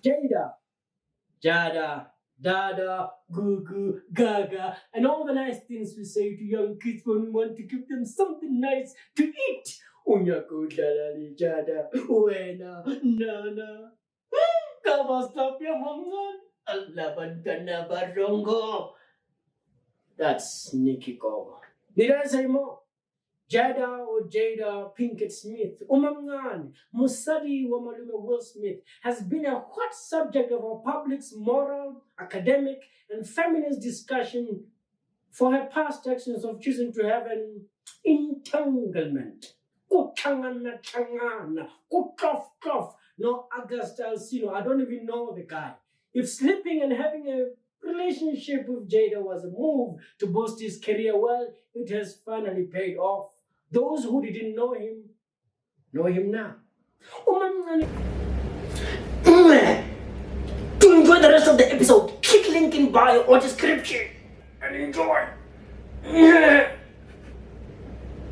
Jada, Dada, Gugu, Gaga, and all the nice things we say to young kids when we want to give them something nice to eat. Unyako Jada, Jada, Uena, Nana. Kama stop your mangan. Alaban ka na barongo. That's Nikki Go. Did I say more? Jada or Jada Pinkett Smith, Umamngan, Musadi Wamalume Will Smith has been a hot subject of our public's moral, academic, and feminist discussion for her past actions of choosing to have an entanglement. Kutangana tangana, kutof. No, August Alsino, I don't even know the guy. If sleeping and having a relationship with Jada was a move to boost his career, well, it has finally paid off. Those who didn't know him now. To enjoy the rest of the episode, click link in bio or description and enjoy.